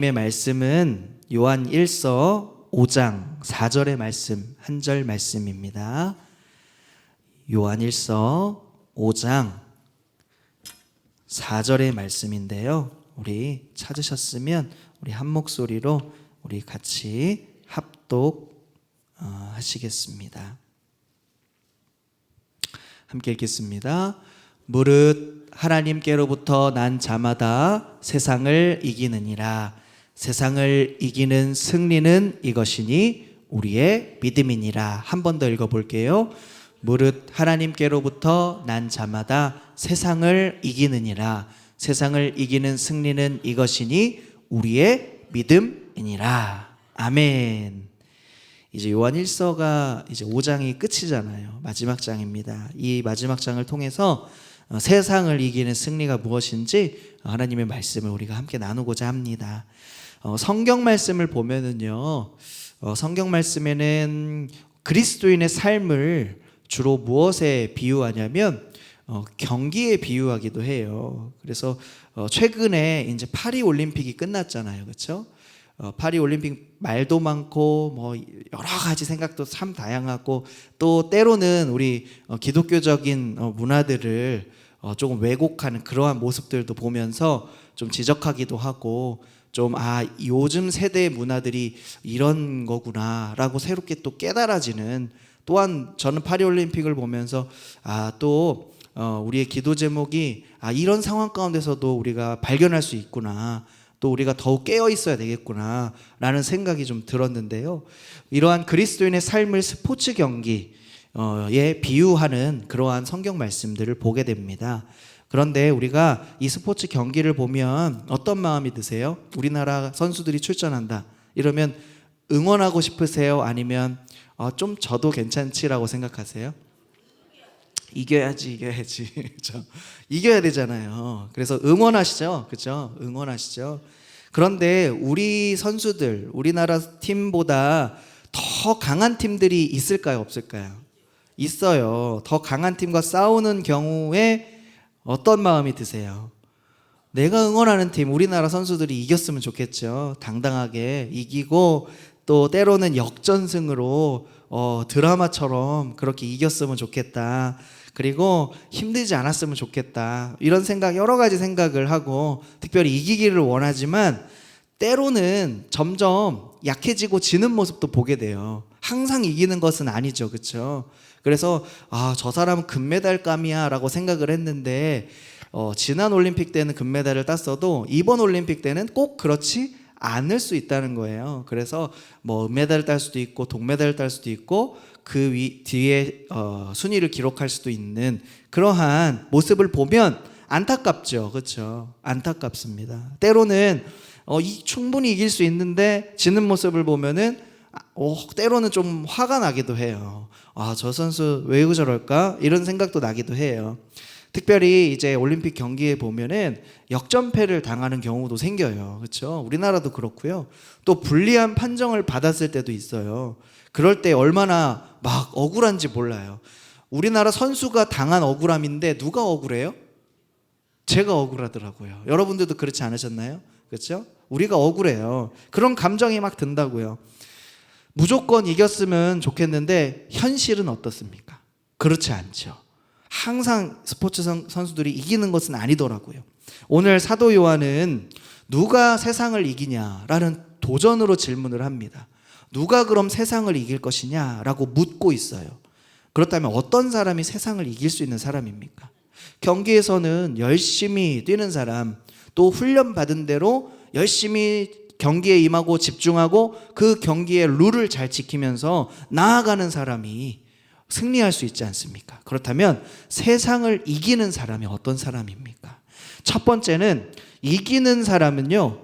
말씀은 요한 1서 5장 4절의 말씀, 한 절 말씀입니다. 요한 1서 5장 4절의 말씀인데요. 우리 찾으셨으면 우리 한 목소리로 우리 같이 합독하시겠습니다. 함께 읽겠습니다. 무릇 하나님께로부터 난 자마다 세상을 이기느니라. 세상을 이기는 승리는 이것이니 우리의 믿음이니라. 한 번 더 읽어볼게요. 무릇 하나님께로부터 난 자마다 세상을 이기느니라. 세상을 이기는 승리는 이것이니 우리의 믿음이니라. 아멘. 이제 요한 1서가 이제 5장이 끝이잖아요. 마지막 장입니다. 이 마지막 장을 통해서 세상을 이기는 승리가 무엇인지 하나님의 말씀을 우리가 함께 나누고자 합니다. 성경 말씀을 보면은요, 성경 말씀에는 그리스도인의 삶을 주로 무엇에 비유하냐면 경기에 비유하기도 해요. 그래서 최근에 이제 파리 올림픽이 끝났잖아요, 그렇죠? 파리 올림픽 말도 많고 뭐 여러 가지 생각도 참 다양하고 또 때로는 우리 기독교적인 문화들을 조금 왜곡하는 그러한 모습들도 보면서 좀 지적하기도 하고 좀 요즘 세대의 문화들이 이런 거구나라고 새롭게 또 깨달아지는, 또한 저는 파리올림픽을 보면서 또 우리의 기도 제목이 이런 상황 가운데서도 우리가 발견할 수 있구나, 또 우리가 더욱 깨어 있어야 되겠구나 라는 생각이 좀 들었는데요. 이러한 그리스도인의 삶을 스포츠 경기에 비유하는 그러한 성경 말씀들을 보게 됩니다. 그런데 우리가 이 스포츠 경기를 보면 어떤 마음이 드세요? 우리나라 선수들이 출전한다 이러면 응원하고 싶으세요? 아니면 좀 져도 괜찮지라고 생각하세요? 이겨야지 그렇죠? 이겨야 되잖아요. 그래서 응원하시죠, 그렇죠? 응원하시죠. 그런데 우리 선수들, 우리나라 팀보다 더 강한 팀들이 있을까요, 없을까요? 있어요. 더 강한 팀과 싸우는 경우에 어떤 마음이 드세요? 내가 응원하는 팀, 우리나라 선수들이 이겼으면 좋겠죠. 당당하게 이기고 또 때로는 역전승으로 드라마처럼 그렇게 이겼으면 좋겠다. 그리고 힘들지 않았으면 좋겠다. 이런 생각, 여러 가지 생각을 하고 특별히 이기기를 원하지만 때로는 점점 약해지고 지는 모습도 보게 돼요. 항상 이기는 것은 아니죠, 그렇죠? 그래서 저 사람은 금메달감이야 라고 생각을 했는데 지난 올림픽 때는 금메달을 땄어도 이번 올림픽 때는 꼭 그렇지 않을 수 있다는 거예요. 그래서 뭐 은메달을 딸 수도 있고 동메달을 딸 수도 있고 그 뒤에 순위를 기록할 수도 있는 그러한 모습을 보면 안타깝죠, 그렇죠? 안타깝습니다. 때로는 충분히 이길 수 있는데 지는 모습을 보면은 때로는 좀 화가 나기도 해요. 저 선수 왜 저럴까? 이런 생각도 나기도 해요. 특별히 이제 올림픽 경기에 보면은 역전패를 당하는 경우도 생겨요. 그렇죠? 우리나라도 그렇고요. 또 불리한 판정을 받았을 때도 있어요. 그럴 때 얼마나 막 억울한지 몰라요. 우리나라 선수가 당한 억울함인데 누가 억울해요? 제가 억울하더라고요. 여러분들도 그렇지 않으셨나요? 그렇죠? 우리가 억울해요. 그런 감정이 막 든다고요. 무조건 이겼으면 좋겠는데 현실은 어떻습니까? 그렇지 않죠. 항상 스포츠 선수들이 이기는 것은 아니더라고요. 오늘 사도 요한은 누가 세상을 이기냐라는 도전으로 질문을 합니다. 누가 그럼 세상을 이길 것이냐라고 묻고 있어요. 그렇다면 어떤 사람이 세상을 이길 수 있는 사람입니까? 경기에서는 열심히 뛰는 사람, 또 훈련받은 대로 열심히 경기에 임하고 집중하고 그 경기의 룰을 잘 지키면서 나아가는 사람이 승리할 수 있지 않습니까? 그렇다면 세상을 이기는 사람이 어떤 사람입니까? 첫 번째는 이기는 사람은요,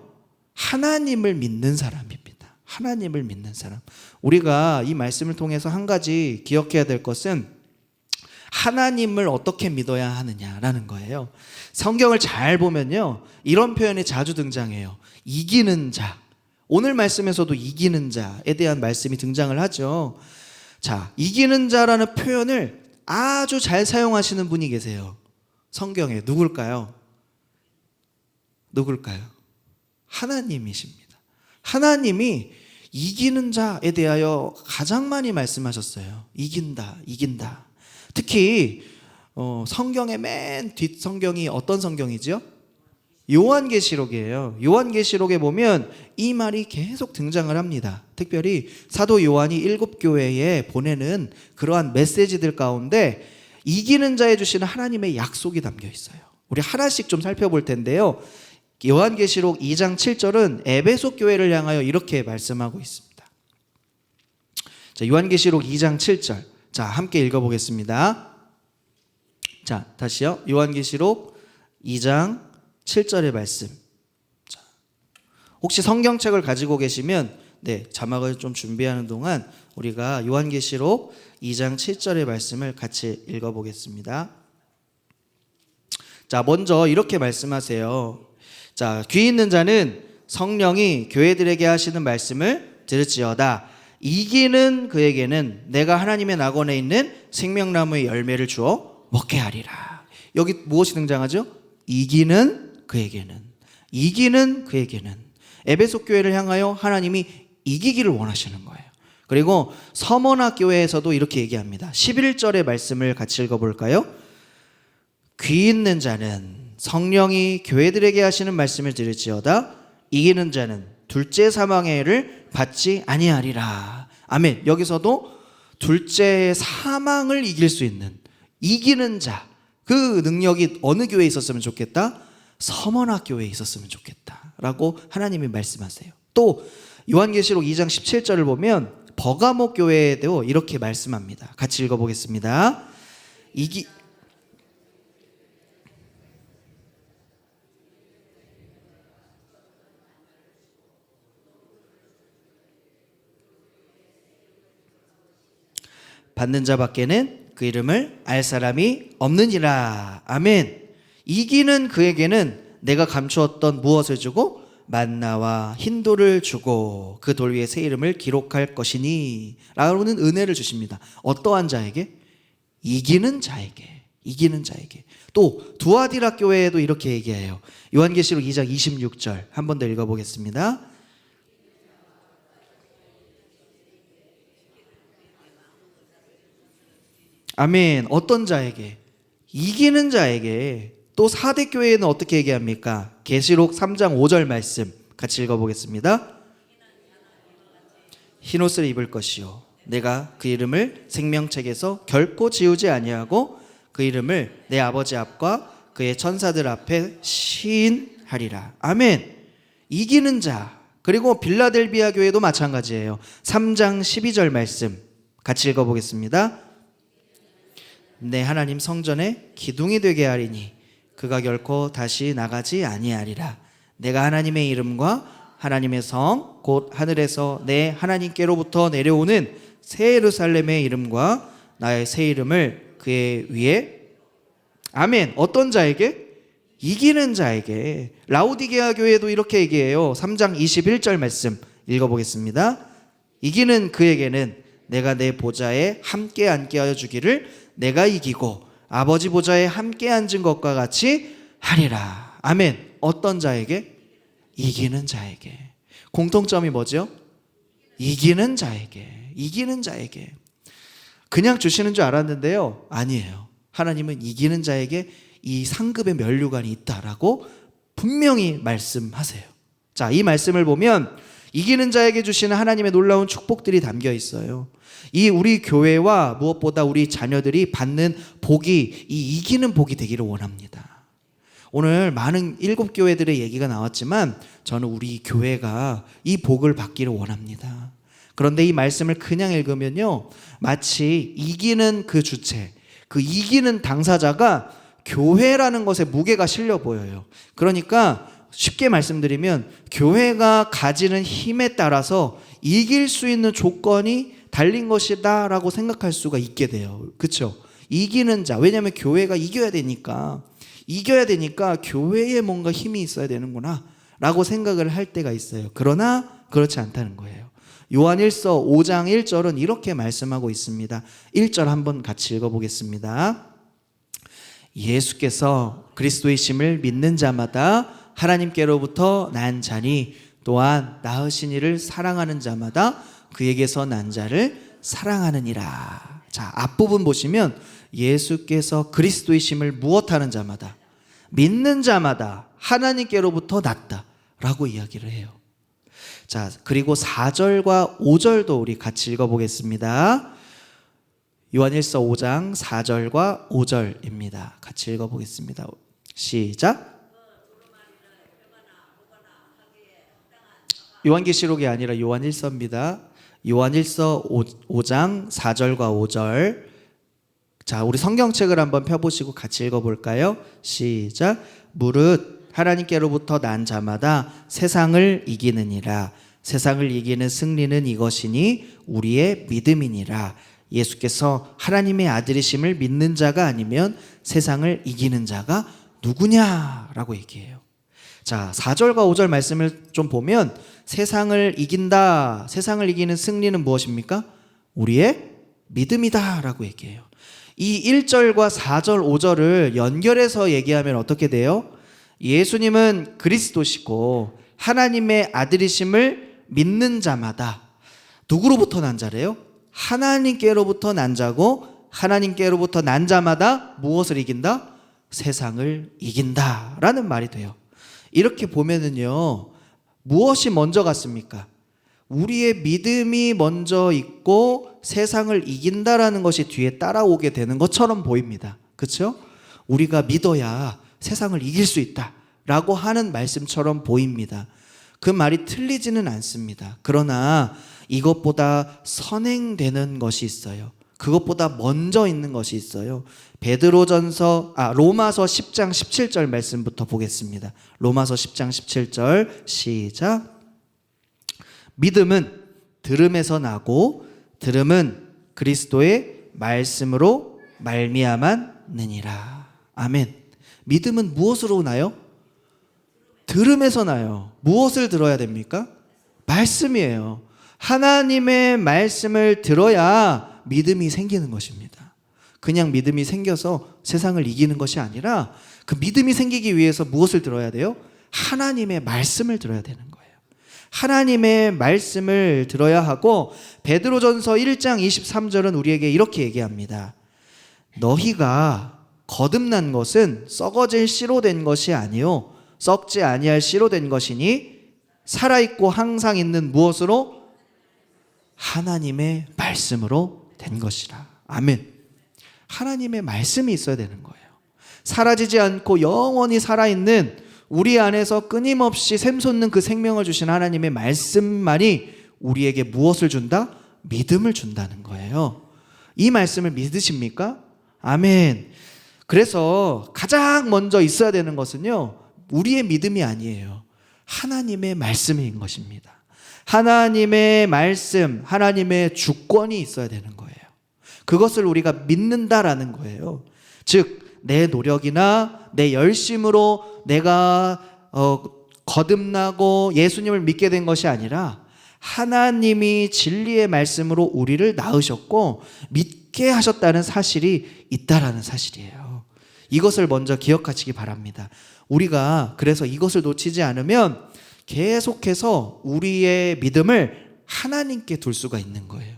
하나님을 믿는 사람입니다. 하나님을 믿는 사람. 우리가 이 말씀을 통해서 한 가지 기억해야 될 것은 하나님을 어떻게 믿어야 하느냐라는 거예요. 성경을 잘 보면요, 이런 표현이 자주 등장해요. 이기는 자. 오늘 말씀에서도 이기는 자에 대한 말씀이 등장을 하죠. 자, 이기는 자라는 표현을 아주 잘 사용하시는 분이 계세요. 성경에 누굴까요? 누굴까요? 하나님이십니다. 하나님이 이기는 자에 대하여 가장 많이 말씀하셨어요. 이긴다, 이긴다. 특히 성경의 맨 뒷 성경이 어떤 성경이죠? 요한계시록이에요. 요한계시록에 보면 이 말이 계속 등장을 합니다. 특별히 사도 요한이 7교회에 보내는 그러한 메시지들 가운데 이기는 자에 주시는 하나님의 약속이 담겨 있어요. 우리 하나씩 좀 살펴볼 텐데요. 요한계시록 2장 7절은 에베소 교회를 향하여 이렇게 말씀하고 있습니다. 자, 요한계시록 2장 7절. 자, 함께 읽어보겠습니다. 자, 다시요. 요한계시록 2장 7절의 말씀. 자, 혹시 성경책을 가지고 계시면 자막을 좀 준비하는 동안 우리가 요한계시록 2장 7절의 말씀을 같이 읽어보겠습니다. 자, 먼저 이렇게 말씀하세요. 자, 귀 있는 자는 성령이 교회들에게 하시는 말씀을 들을지어다. 이기는 그에게는 내가 하나님의 낙원에 있는 생명나무의 열매를 주어 먹게 하리라. 여기 무엇이 등장하죠? 이기는 그에게는, 이기는 그에게는. 에베소 교회를 향하여 하나님이 이기기를 원하시는 거예요. 그리고 서머나 교회에서도 이렇게 얘기합니다. 11절의 말씀을 같이 읽어볼까요? 귀 있는 자는 성령이 교회들에게 하시는 말씀을 들을지어다. 이기는 자는 둘째 사망의 해를 받지 아니하리라. 아멘. 여기서도 둘째 사망을 이길 수 있는 이기는 자, 그 능력이 어느 교회에 있었으면 좋겠다? 서머나 교회에 있었으면 좋겠다 라고 하나님이 말씀하세요. 또 요한계시록 2장 17절을 보면 버가모 교회에도 이렇게 말씀합니다. 같이 읽어보겠습니다. 받는 자밖에는 그 이름을 알 사람이 없느니라. 아멘. 이기는 그에게는 내가 감추었던 무엇을 주고 만나와 흰돌을 주고 그 돌 위에 새 이름을 기록할 것이니 라고는 은혜를 주십니다. 어떠한 자에게? 이기는 자에게. 이기는 자에게. 또 두아디라 교회에도 이렇게 얘기해요. 요한계시록 2장 26절 한 번 더 읽어보겠습니다. 아멘. 어떤 자에게? 이기는 자에게. 또 사대 교회는 어떻게 얘기합니까? 계시록 3장 5절 말씀 같이 읽어보겠습니다. 흰옷을 입을 것이요 내가 그 이름을 생명책에서 결코 지우지 아니하고 그 이름을 내 아버지 앞과 그의 천사들 앞에 시인하리라. 아멘. 이기는 자. 그리고 빌라델비아 교회도 마찬가지예요. 3장 12절 말씀 같이 읽어보겠습니다. 내 하나님 성전에 기둥이 되게 하리니 그가 결코 다시 나가지 아니하리라. 내가 하나님의 이름과 하나님의 성 곧 하늘에서 내 하나님께로부터 내려오는 새 예루살렘의 이름과 나의 새 이름을 그의 위에. 아멘. 어떤 자에게? 이기는 자에게. 라오디게아 교회도 이렇게 얘기해요. 3장 21절 말씀 읽어보겠습니다. 이기는 그에게는 내가 내 보좌에 함께 앉게 하여 주기를 내가 이기고 아버지 보좌에 함께 앉은 것과 같이 하리라. 아멘. 어떤 자에게? 이기는 자에게. 공통점이 뭐죠? 이기는 자에게. 이기는 자에게. 그냥 주시는 줄 알았는데요, 아니에요. 하나님은 이기는 자에게 이 상급의 면류관이 있다라고 분명히 말씀하세요. 자, 이 말씀을 보면 이기는 자에게 주시는 하나님의 놀라운 축복들이 담겨 있어요. 이 우리 교회와 무엇보다 우리 자녀들이 받는 복이 이 이기는 복이 되기를 원합니다. 오늘 많은 7교회들의 얘기가 나왔지만 저는 우리 교회가 이 복을 받기를 원합니다. 그런데 이 말씀을 그냥 읽으면요, 마치 이기는 그 주체, 그 이기는 당사자가 교회라는 것에 무게가 실려 보여요. 그러니까 쉽게 말씀드리면 교회가 가지는 힘에 따라서 이길 수 있는 조건이 달린 것이다 라고 생각할 수가 있게 돼요. 그렇죠? 이기는 자. 왜냐하면 교회가 이겨야 되니까 교회에 뭔가 힘이 있어야 되는구나 라고 생각을 할 때가 있어요. 그러나 그렇지 않다는 거예요. 요한일서 5장 1절은 이렇게 말씀하고 있습니다. 1절 한번 같이 읽어보겠습니다. 예수께서 그리스도이심을 믿는 자마다 하나님께로부터 난 자니 또한 낳으신 이를 사랑하는 자마다 그에게서 난 자를 사랑하느니라. 자, 앞부분 보시면 예수께서 그리스도이심을 무엇하는 자마다, 믿는 자마다 하나님께로부터 났다라고 이야기를 해요. 자, 그리고 4절과 5절도 우리 같이 읽어보겠습니다. 요한일서 5장 4절과 5절입니다. 같이 읽어보겠습니다. 시작. 요한계시록이 아니라 요한일서입니다. 요한일서 5장 4절과 5절. 자, 우리 성경책을 한번 펴보시고 같이 읽어볼까요? 시작. 무릇 하나님께로부터 난 자마다 세상을 이기느니라. 세상을 이기는 승리는 이것이니 우리의 믿음이니라. 예수께서 하나님의 아들이심을 믿는 자가 아니면 세상을 이기는 자가 누구냐라고 얘기해요. 자, 4절과 5절 말씀을 좀 보면 세상을 이긴다, 세상을 이기는 승리는 무엇입니까? 우리의 믿음이다 라고 얘기해요. 이 1절과 4절, 5절을 연결해서 얘기하면 어떻게 돼요? 예수님은 그리스도시고 하나님의 아들이심을 믿는 자마다 누구로부터 난 자래요? 하나님께로부터 난 자고, 하나님께로부터 난 자마다 무엇을 이긴다? 세상을 이긴다 라는 말이 돼요. 이렇게 보면은요, 무엇이 먼저 갔습니까? 우리의 믿음이 먼저 있고 세상을 이긴다라는 것이 뒤에 따라오게 되는 것처럼 보입니다. 그렇죠? 우리가 믿어야 세상을 이길 수 있다라고 하는 말씀처럼 보입니다. 그 말이 틀리지는 않습니다. 그러나 이것보다 선행되는 것이 있어요. 그것보다 먼저 있는 것이 있어요. 로마서 10장 17절 말씀부터 보겠습니다. 로마서 10장 17절 시작. 믿음은 들음에서 나고 들음은 그리스도의 말씀으로 말미암았느니라. 아멘. 믿음은 무엇으로 나요? 들음에서 나요. 무엇을 들어야 됩니까? 말씀이에요. 하나님의 말씀을 들어야 믿음이 생기는 것입니다. 그냥 믿음이 생겨서 세상을 이기는 것이 아니라 그 믿음이 생기기 위해서 무엇을 들어야 돼요? 하나님의 말씀을 들어야 되는 거예요. 하나님의 말씀을 들어야 하고, 베드로전서 1장 23절은 우리에게 이렇게 얘기합니다. 너희가 거듭난 것은 썩어질 씨로 된 것이 아니요 썩지 아니할 씨로 된 것이니 살아있고 항상 있는 무엇으로? 하나님의 말씀으로 된 것이라. 아멘. 하나님의 말씀이 있어야 되는 거예요. 사라지지 않고 영원히 살아있는 우리 안에서 끊임없이 샘솟는 그 생명을 주신 하나님의 말씀만이 우리에게 무엇을 준다? 믿음을 준다는 거예요. 이 말씀을 믿으십니까? 아멘. 그래서 가장 먼저 있어야 되는 것은요, 우리의 믿음이 아니에요. 하나님의 말씀인 것입니다. 하나님의 말씀, 하나님의 주권이 있어야 되는 거예요. 그것을 우리가 믿는다라는 거예요. 즉, 내 노력이나 내 열심으로 내가 거듭나고 예수님을 믿게 된 것이 아니라 하나님이 진리의 말씀으로 우리를 낳으셨고 믿게 하셨다는 사실이 있다라는 사실이에요. 이것을 먼저 기억하시기 바랍니다. 우리가 그래서 이것을 놓치지 않으면 계속해서 우리의 믿음을 하나님께 둘 수가 있는 거예요.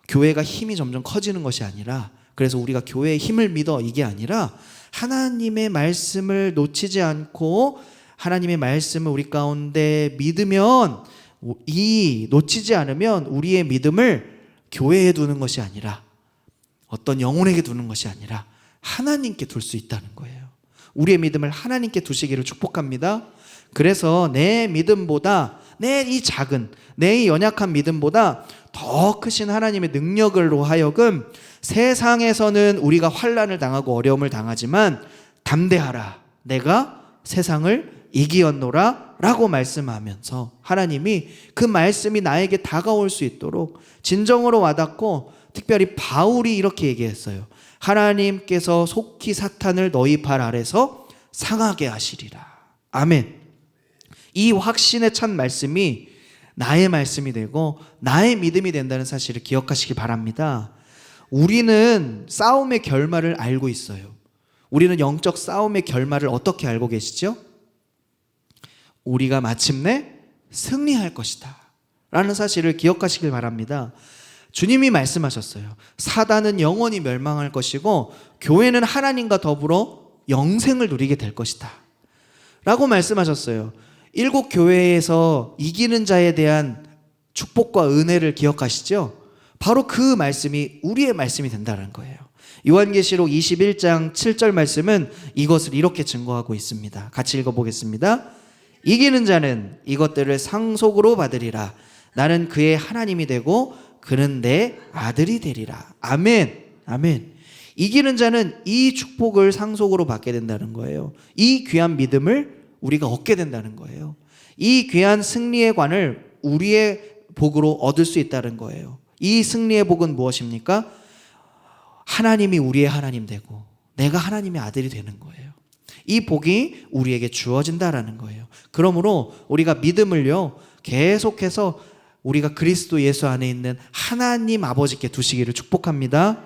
교회가 힘이 점점 커지는 것이 아니라, 그래서 우리가 교회의 힘을 믿어 이게 아니라 하나님의 말씀을 놓치지 않고 하나님의 말씀을 우리 가운데 믿으면, 놓치지 않으면 우리의 믿음을 교회에 두는 것이 아니라 어떤 영혼에게 두는 것이 아니라 하나님께 둘 수 있다는 거예요. 우리의 믿음을 하나님께 두시기를 축복합니다. 그래서 내 믿음보다, 내 이 연약한 믿음보다 더 크신 하나님의 능력으로 하여금 세상에서는 우리가 환난을 당하고 어려움을 당하지만 담대하라, 내가 세상을 이기었노라 라고 말씀하면서 하나님이 그 말씀이 나에게 다가올 수 있도록 진정으로 와닿고, 특별히 바울이 이렇게 얘기했어요. 하나님께서 속히 사탄을 너희 발 아래서 상하게 하시리라. 아멘. 이 확신에 찬 말씀이 나의 말씀이 되고 나의 믿음이 된다는 사실을 기억하시기 바랍니다. 우리는 싸움의 결말을 알고 있어요. 우리는 영적 싸움의 결말을 어떻게 알고 계시죠? 우리가 마침내 승리할 것이다 라는 사실을 기억하시길 바랍니다. 주님이 말씀하셨어요. 사단은 영원히 멸망할 것이고 교회는 하나님과 더불어 영생을 누리게 될 것이다 라고 말씀하셨어요. 7 교회에서 이기는 자에 대한 축복과 은혜를 기억하시죠? 바로 그 말씀이 우리의 말씀이 된다는 거예요. 요한계시록 21장 7절 말씀은 이것을 이렇게 증거하고 있습니다. 같이 읽어보겠습니다. 이기는 자는 이것들을 상속으로 받으리라. 나는 그의 하나님이 되고 그는 내 아들이 되리라. 아멘. 아멘. 이기는 자는 이 축복을 상속으로 받게 된다는 거예요. 이 귀한 믿음을 우리가 얻게 된다는 거예요. 이 귀한 승리의 관을 우리의 복으로 얻을 수 있다는 거예요. 이 승리의 복은 무엇입니까? 하나님이 우리의 하나님 되고 내가 하나님의 아들이 되는 거예요. 이 복이 우리에게 주어진다라는 거예요. 그러므로 우리가 믿음을요 계속해서 우리가 그리스도 예수 안에 있는 하나님 아버지께 두시기를 축복합니다.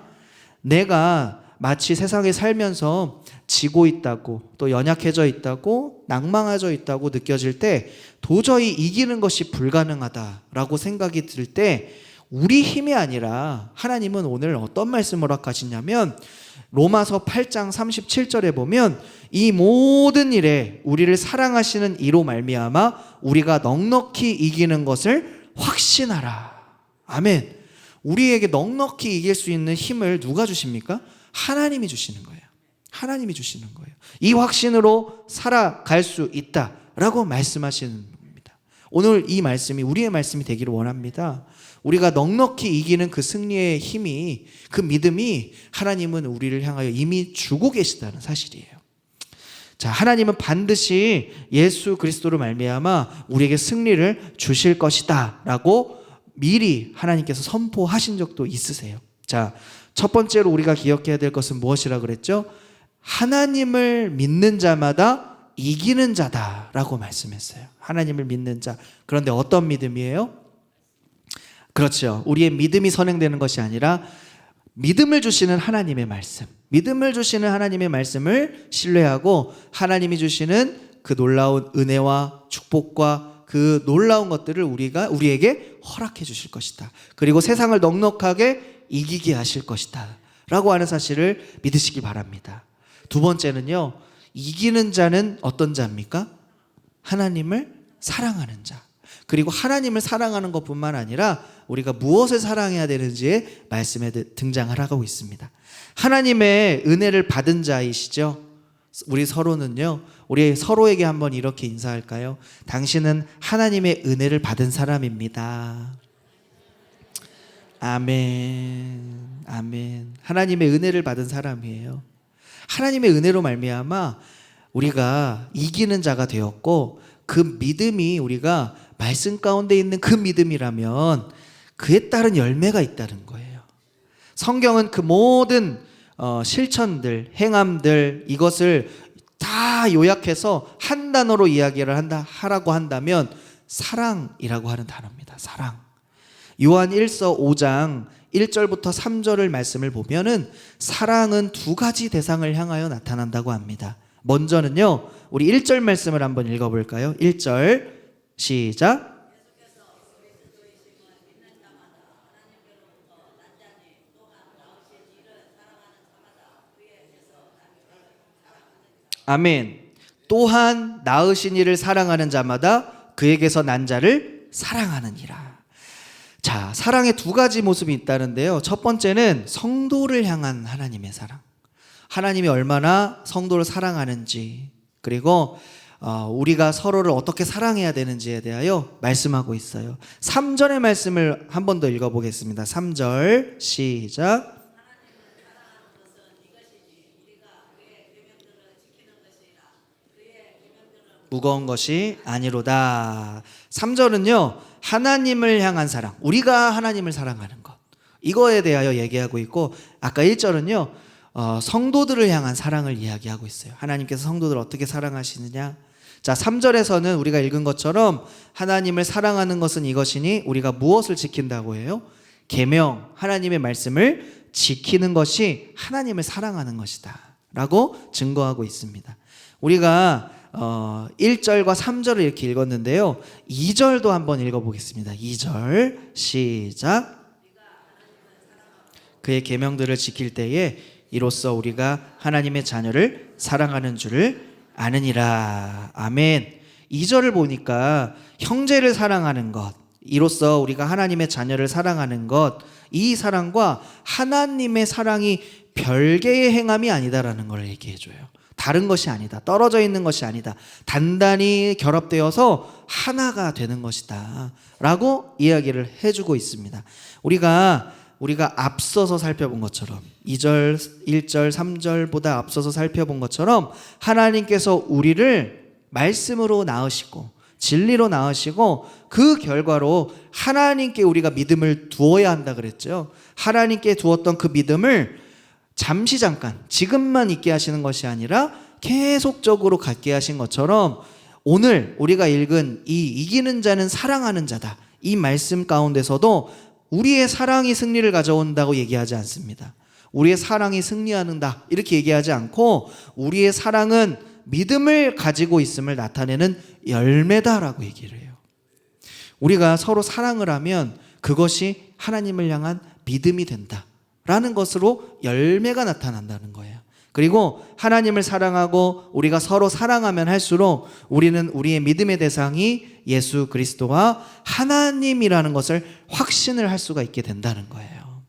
내가 마치 세상에 살면서 지고 있다고 또 연약해져 있다고 낭망해져 있다고 느껴질 때 도저히 이기는 것이 불가능하다라고 생각이 들 때 우리 힘이 아니라 하나님은 오늘 어떤 말씀을 허락하시냐면 로마서 8장 37절에 보면 이 모든 일에 우리를 사랑하시는 이로 말미암아 우리가 넉넉히 이기는 것을 확신하라. 아멘. 우리에게 넉넉히 이길 수 있는 힘을 누가 주십니까? 하나님이 주시는 거예요. 하나님이 주시는 거예요. 이 확신으로 살아갈 수 있다라고 말씀하시는 겁니다. 오늘 이 말씀이 우리의 말씀이 되기를 원합니다. 우리가 넉넉히 이기는 그 승리의 힘이, 그 믿음이 하나님은 우리를 향하여 이미 주고 계시다는 사실이에요. 자, 하나님은 반드시 예수 그리스도로 말미암아 우리에게 승리를 주실 것이다 라고 미리 하나님께서 선포하신 적도 있으세요. 자, 첫 번째로 우리가 기억해야 될 것은 무엇이라 그랬죠? 하나님을 믿는 자마다 이기는 자다라고 말씀했어요. 하나님을 믿는 자. 그런데 어떤 믿음이에요? 그렇죠. 우리의 믿음이 선행되는 것이 아니라 믿음을 주시는 하나님의 말씀, 믿음을 주시는 하나님의 말씀을 신뢰하고 하나님이 주시는 그 놀라운 은혜와 축복과 그 놀라운 것들을 우리에게 허락해 주실 것이다. 그리고 세상을 넉넉하게 이기게 하실 것이다 라고 하는 사실을 믿으시기 바랍니다. 두 번째는요, 이기는 자는 어떤 자입니까? 하나님을 사랑하는 자. 그리고 하나님을 사랑하는 것뿐만 아니라 우리가 무엇을 사랑해야 되는지의 말씀에 등장을 하고 있습니다. 하나님의 은혜를 받은 자이시죠. 우리 서로는요, 우리 서로에게 한번 이렇게 인사할까요? 당신은 하나님의 은혜를 받은 사람입니다. 아멘. 아멘. 하나님의 은혜를 받은 사람이에요. 하나님의 은혜로 말미암아 우리가 이기는 자가 되었고 그 믿음이 우리가 말씀 가운데 있는 그 믿음이라면 그에 따른 열매가 있다는 거예요. 성경은 그 모든 실천들, 행함들 이것을 다 요약해서 한 단어로 이야기를 하라고 한다면 사랑이라고 하는 단어입니다. 사랑. 요한 1서 5장 1절부터 3절을 말씀을 보면은 사랑은 두 가지 대상을 향하여 나타난다고 합니다. 먼저는요, 우리 1절 말씀을 한번 읽어볼까요? 1절 시작. 아멘. 또한 낳으신 이를 사랑하는 자마다 그에게서 난 자를 사랑하느니라. 자, 사랑의 두 가지 모습이 있다는데요. 첫 번째는 성도를 향한 하나님의 사랑. 하나님이 얼마나 성도를 사랑하는지, 그리고 우리가 서로를 어떻게 사랑해야 되는지에 대하여 말씀하고 있어요. 3절의 말씀을 한 번 더 읽어보겠습니다. 3절 시작. 무거운 것이 아니로다. 3절은요, 하나님을 향한 사랑, 우리가 하나님을 사랑하는 것, 이거에 대하여 얘기하고 있고, 아까 1절은요 성도들을 향한 사랑을 이야기하고 있어요. 하나님께서 성도들을 어떻게 사랑하시느냐. 자, 3절에서는 우리가 읽은 것처럼 하나님을 사랑하는 것은 이것이니 우리가 무엇을 지킨다고 해요? 계명, 하나님의 말씀을 지키는 것이 하나님을 사랑하는 것이다 라고 증거하고 있습니다. 우리가 1절과 3절을 이렇게 읽었는데요. 2절도 한번 읽어보겠습니다. 2절 시작. 그의 계명들을 지킬 때에 이로써 우리가 하나님의 자녀를 사랑하는 줄을 아느니라. 아멘. 2절을 보니까 형제를 사랑하는 것, 이로써 우리가 하나님의 자녀를 사랑하는 것, 이 사랑과 하나님의 사랑이 별개의 행함이 아니다라는 걸 얘기해줘요. 다른 것이 아니다. 떨어져 있는 것이 아니다. 단단히 결합되어서 하나가 되는 것이다 라고 이야기를 해주고 있습니다. 우리가 앞서서 살펴본 것처럼 2절, 1절, 3절보다 앞서서 살펴본 것처럼 하나님께서 우리를 말씀으로 낳으시고 진리로 낳으시고 그 결과로 하나님께 우리가 믿음을 두어야 한다 그랬죠. 하나님께 두었던 그 믿음을 잠시 잠깐 지금만 있게 하시는 것이 아니라 계속적으로 갖게 하신 것처럼 오늘 우리가 읽은 이 이기는 자는 사랑하는 자다, 이 말씀 가운데서도 우리의 사랑이 승리를 가져온다고 얘기하지 않습니다. 우리의 사랑이 승리한다 이렇게 얘기하지 않고 우리의 사랑은 믿음을 가지고 있음을 나타내는 열매다라고 얘기를 해요. 우리가 서로 사랑을 하면 그것이 하나님을 향한 믿음이 된다라는 것으로 열매가 나타난다는 거예요. 그리고 하나님을 사랑하고 우리가 서로 사랑하면 할수록 우리는 우리의 믿음의 대상이 예수 그리스도와 하나님이라는 것을 확신을 할 수가 있게 된다는 거예요.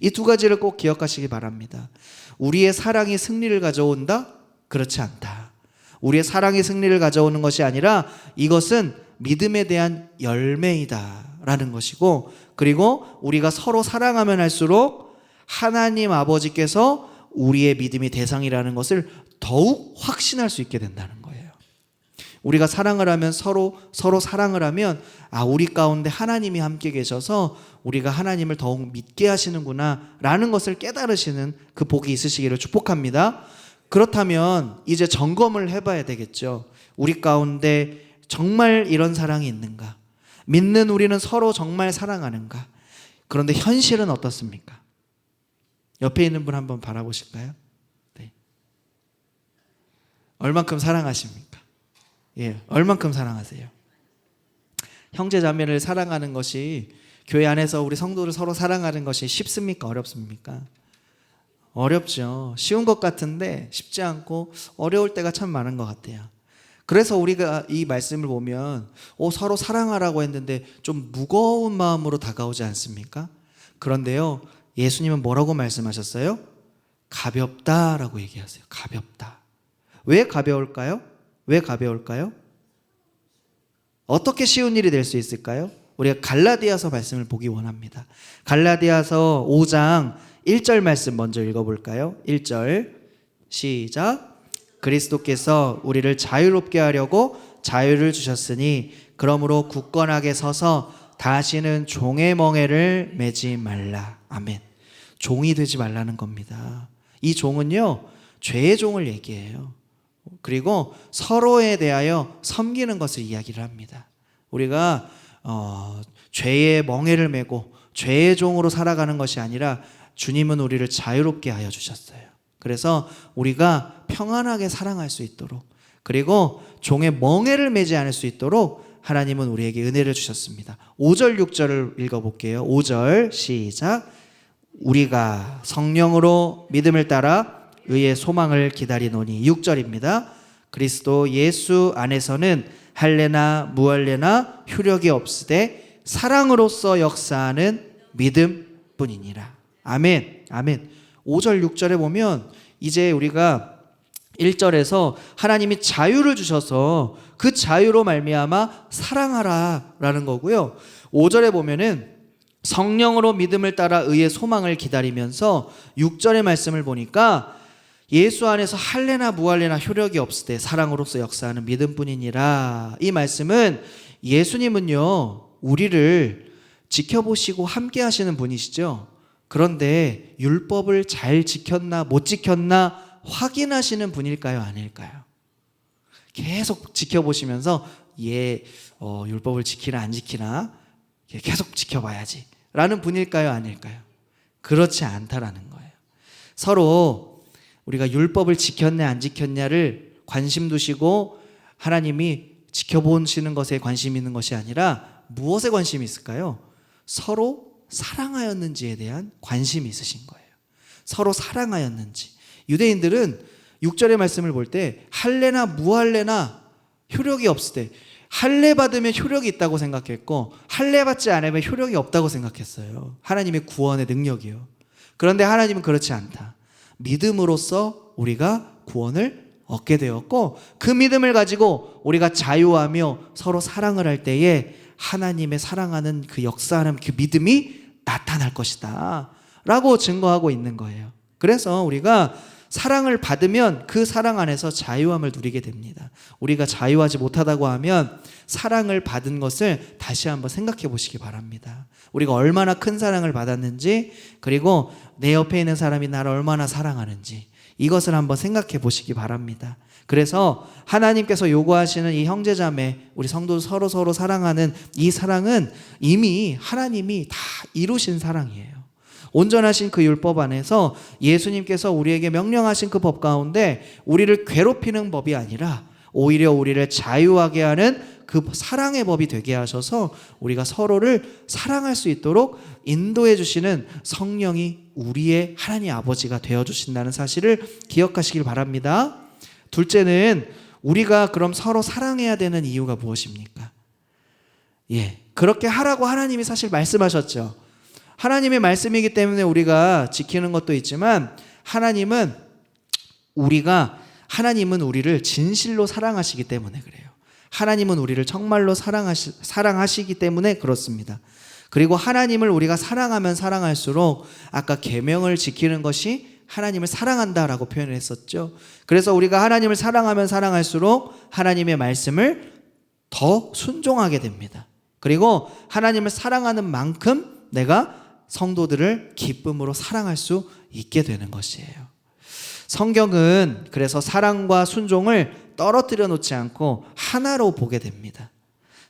이 두 가지를 꼭 기억하시기 바랍니다. 우리의 사랑이 승리를 가져온다? 그렇지 않다. 우리의 사랑이 승리를 가져오는 것이 아니라 이것은 믿음에 대한 열매이다 라는 것이고, 그리고 우리가 서로 사랑하면 할수록 하나님 아버지께서 우리의 믿음의 대상이라는 것을 더욱 확신할 수 있게 된다는 거예요. 우리가 사랑을 하면 서로 사랑을 하면 우리 가운데 하나님이 함께 계셔서 우리가 하나님을 더욱 믿게 하시는구나 라는 것을 깨달으시는 그 복이 있으시기를 축복합니다. 그렇다면 이제 점검을 해봐야 되겠죠. 우리 가운데 정말 이런 사랑이 있는가? 믿는 우리는 서로 정말 사랑하는가? 그런데 현실은 어떻습니까? 옆에 있는 분 한번 바라보실까요? 네. 얼만큼 사랑하십니까? 예, 얼만큼 사랑하세요? 형제 자매를 사랑하는 것이, 교회 안에서 우리 성도를 서로 사랑하는 것이 쉽습니까? 어렵습니까? 어렵죠. 쉬운 것 같은데 쉽지 않고 어려울 때가 참 많은 것 같아요. 그래서 우리가 이 말씀을 보면 서로 사랑하라고 했는데 좀 무거운 마음으로 다가오지 않습니까? 그런데요, 예수님은 뭐라고 말씀하셨어요? 가볍다라고 얘기하세요. 가볍다. 왜 가벼울까요? 왜 가벼울까요? 어떻게 쉬운 일이 될 수 있을까요? 우리가 갈라디아서 말씀을 보기 원합니다. 갈라디아서 5장 1절 말씀 먼저 읽어볼까요? 1절 시작. 그리스도께서 우리를 자유롭게 하려고 자유를 주셨으니 그러므로 굳건하게 서서 다시는 종의 멍에를 매지 말라. 아멘. 종이 되지 말라는 겁니다. 이 종은요, 죄의 종을 얘기해요. 그리고 서로에 대하여 섬기는 것을 이야기를 합니다. 우리가 죄의 멍에를 메고 죄의 종으로 살아가는 것이 아니라 주님은 우리를 자유롭게 하여 주셨어요. 그래서 우리가 평안하게 사랑할 수 있도록, 그리고 종의 멍에를 매지 않을 수 있도록 하나님은 우리에게 은혜를 주셨습니다. 5절 6절을 읽어볼게요. 5절 시작. 우리가 성령으로 믿음을 따라 의의 소망을 기다리노니. 6절입니다. 그리스도 예수 안에서는 할례나 무할례나 효력이 없으되 사랑으로서 역사하는 믿음뿐이니라. 아멘. 아멘. 5절 6절에 보면 이제 우리가 1절에서 하나님이 자유를 주셔서 그 자유로 말미암아 사랑하라 라는 거고요. 5절에 보면은 성령으로 믿음을 따라 의의 소망을 기다리면서 6절의 말씀을 보니까 예수 안에서 할례나 무할례나 효력이 없으되 사랑으로서 역사하는 믿음뿐이니라. 이 말씀은 예수님은요, 우리를 지켜보시고 함께 하시는 분이시죠. 그런데 율법을 잘 지켰나 못 지켰나 확인하시는 분일까요? 아닐까요? 계속 지켜보시면서 율법을 지키나 안 지키나 계속 지켜봐야지 라는 분일까요? 아닐까요? 그렇지 않다라는 거예요. 서로 우리가 율법을 지켰냐 안 지켰냐를 관심 두시고 하나님이 지켜보시는 것에 관심이 있는 것이 아니라 무엇에 관심이 있을까요? 서로 사랑하였는지에 대한 관심이 있으신 거예요. 서로 사랑하였는지. 유대인들은 6절의 말씀을 볼 때 할례나 무할례나 효력이 없을 때 할례 받으면 효력이 있다고 생각했고 할례 받지 않으면 효력이 없다고 생각했어요. 하나님의 구원의 능력이요. 그런데 하나님은 그렇지 않다. 믿음으로써 우리가 구원을 얻게 되었고 그 믿음을 가지고 우리가 자유하며 서로 사랑을 할 때에 하나님의 사랑하는 그 역사하는 그 믿음이 나타날 것이다 라고 증거하고 있는 거예요. 그래서 우리가 사랑을 받으면 그 사랑 안에서 자유함을 누리게 됩니다. 우리가 자유하지 못하다고 하면 사랑을 받은 것을 다시 한번 생각해 보시기 바랍니다. 우리가 얼마나 큰 사랑을 받았는지, 그리고 내 옆에 있는 사람이 나를 얼마나 사랑하는지, 이것을 한번 생각해 보시기 바랍니다. 그래서 하나님께서 요구하시는 이 형제자매, 우리 성도 서로 사랑하는 이 사랑은 이미 하나님이 다 이루신 사랑이에요. 온전하신 그 율법 안에서 예수님께서 우리에게 명령하신 그 법 가운데 우리를 괴롭히는 법이 아니라 오히려 우리를 자유하게 하는 그 사랑의 법이 되게 하셔서 우리가 서로를 사랑할 수 있도록 인도해 주시는 성령이 우리의 하나님 아버지가 되어 주신다는 사실을 기억하시길 바랍니다. 둘째는 우리가 그럼 서로 사랑해야 되는 이유가 무엇입니까? 그렇게 하라고 하나님이 사실 말씀하셨죠. 하나님의 말씀이기 때문에 우리가 지키는 것도 있지만 하나님은 우리를 진실로 사랑하시기 때문에 그래요. 하나님은 우리를 정말로 사랑하시기 때문에 그렇습니다. 그리고 하나님을 우리가 사랑하면 사랑할수록 아까 계명을 지키는 것이 하나님을 사랑한다라고 표현을 했었죠. 그래서 우리가 하나님을 사랑하면 사랑할수록 하나님의 말씀을 더 순종하게 됩니다. 그리고 하나님을 사랑하는 만큼 내가 성도들을 기쁨으로 사랑할 수 있게 되는 것이에요. 성경은 그래서 사랑과 순종을 떨어뜨려 놓지 않고 하나로 보게 됩니다.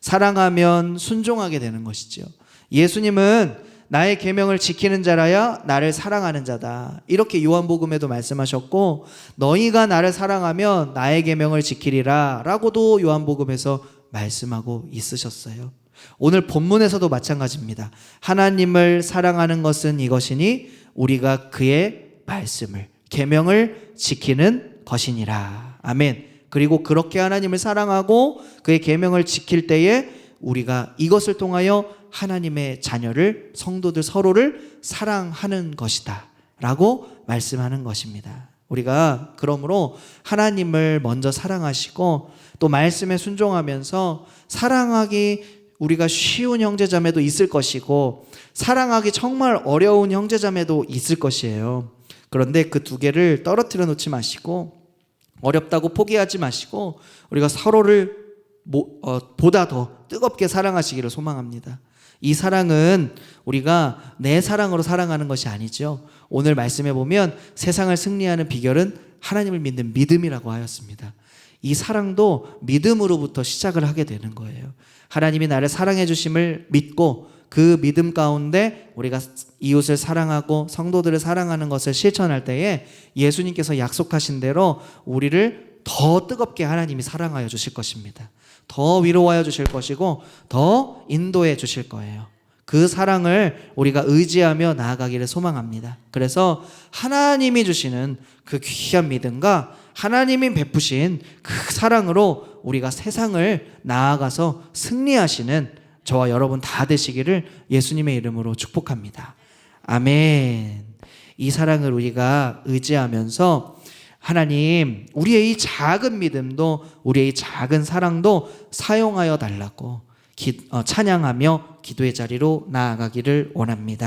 사랑하면 순종하게 되는 것이죠. 예수님은 나의 계명을 지키는 자라야 나를 사랑하는 자다, 이렇게 요한복음에도 말씀하셨고, 너희가 나를 사랑하면 나의 계명을 지키리라 라고도 요한복음에서 말씀하고 있으셨어요. 오늘 본문에서도 마찬가지입니다. 하나님을 사랑하는 것은 이것이니 우리가 그의 말씀을, 계명을 지키는 것이니라. 아멘. 그리고 그렇게 하나님을 사랑하고 그의 계명을 지킬 때에 우리가 이것을 통하여 하나님의 자녀를, 성도들 서로를 사랑하는 것이다 라고 말씀하는 것입니다. 우리가 그러므로 하나님을 먼저 사랑하시고 또 말씀에 순종하면서 사랑하기 우리가 쉬운 형제자매도 있을 것이고 사랑하기 정말 어려운 형제자매도 있을 것이에요. 그런데 그 두 개를 떨어뜨려 놓지 마시고 어렵다고 포기하지 마시고 우리가 서로를 보다 더 뜨겁게 사랑하시기를 소망합니다. 이 사랑은 우리가 내 사랑으로 사랑하는 것이 아니죠. 오늘 말씀해 보면 세상을 승리하는 비결은 하나님을 믿는 믿음이라고 하였습니다. 이 사랑도 믿음으로부터 시작을 하게 되는 거예요. 하나님이 나를 사랑해 주심을 믿고 그 믿음 가운데 우리가 이웃을 사랑하고 성도들을 사랑하는 것을 실천할 때에 예수님께서 약속하신 대로 우리를 더 뜨겁게 하나님이 사랑하여 주실 것입니다. 더 위로하여 주실 것이고 더 인도해 주실 거예요. 그 사랑을 우리가 의지하며 나아가기를 소망합니다. 그래서 하나님이 주시는 그 귀한 믿음과 하나님이 베푸신 그 사랑으로 우리가 세상을 나아가서 승리하시는 저와 여러분 다 되시기를 예수님의 이름으로 축복합니다. 아멘. 이 사랑을 우리가 의지하면서 하나님, 우리의 이 작은 믿음도, 우리의 이 작은 사랑도 사용하여 달라고 찬양하며 기도의 자리로 나아가기를 원합니다.